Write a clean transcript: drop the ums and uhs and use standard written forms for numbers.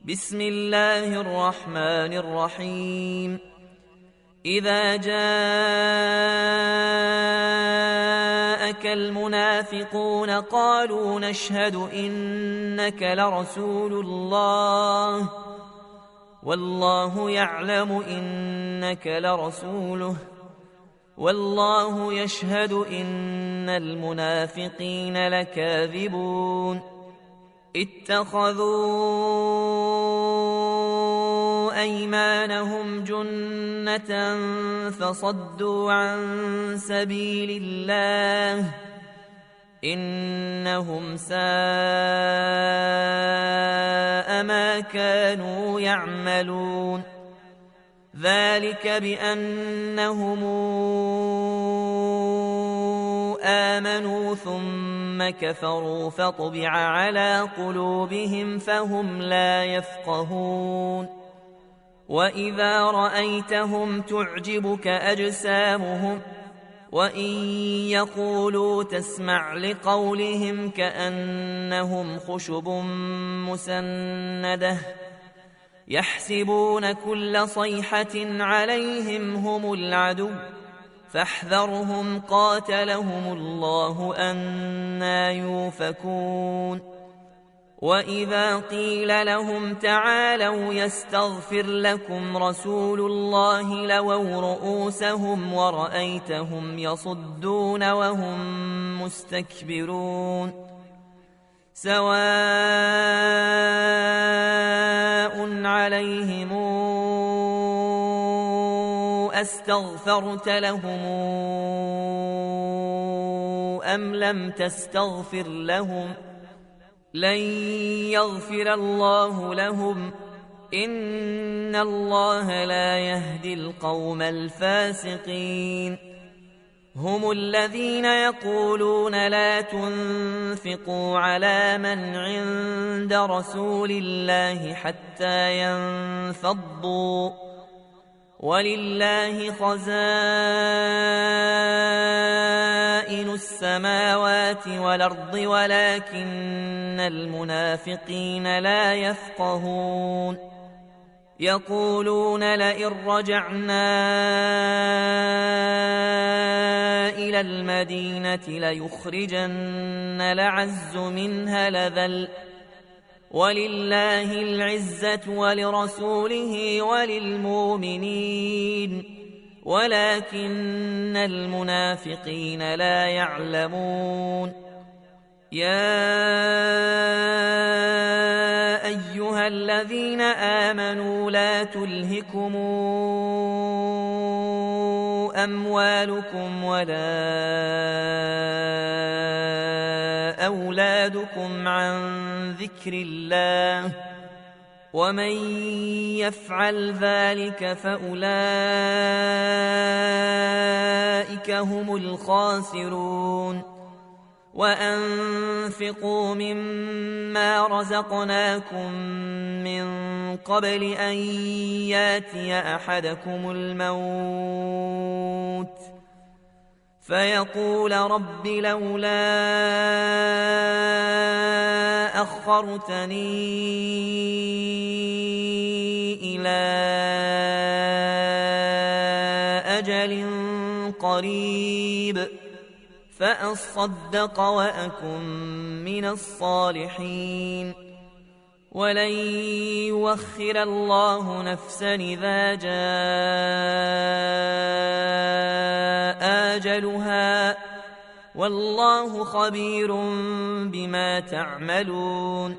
بسم الله الرحمن الرحيم. إذا جاءك المنافقون قالوا نشهد إنك لرسول الله والله يعلم إنك لرسوله والله يشهد إن المنافقين لكاذبون. اتخذوا أيمانهم جنة فصدوا عن سبيل الله إنهم ساء ما كانوا يعملون. ذلك بأنهم آمنوا ثم كفروا فطبع على قلوبهم فهم لا يفقهون. وإذا رأيتهم تعجبك أجسامهم وإن يقولوا تسمع لقولهم كأنهم خشب مسندة يحسبون كل صيحة عليهم هم العدو فاحذرهم قاتلهم الله أنى يؤفكون. وإذا قيل لهم تعالوا يستغفر لكم رسول الله لووا رؤوسهم ورأيتهم يصدون وهم مستكبرون. سواء عليهم أستغفرت لهم أم لم تستغفر لهم لن يغفر الله لهم إن الله لا يهدي القوم الفاسقين. هم الذين يقولون لا تنفقوا على من عند رسول الله حتى ينفضوا ولله خزائن السماوات والأرض ولكن المنافقين لا يفقهون. يقولون لئن رجعنا إلى المدينة ليخرجن الأعز منها الأذل ولله العزة ولرسوله وللمؤمنين ولكن المنافقين لا يعلمون. يا أيها الذين آمنوا لا تلهكم أموالكم ولا أولادكم عن ذكر الله ومن يفعل ذلك فأولئك هم الخاسرون. وأنفقوا مما رزقناكم من قبل أن ياتي أحدكم الموت فيقول رب لولا أخرتني إلى أجل قريب فأصدق وأكن من الصالحين ولن يؤخر الله نفسا إذا جاء أجلها والله خبير بما تعملون.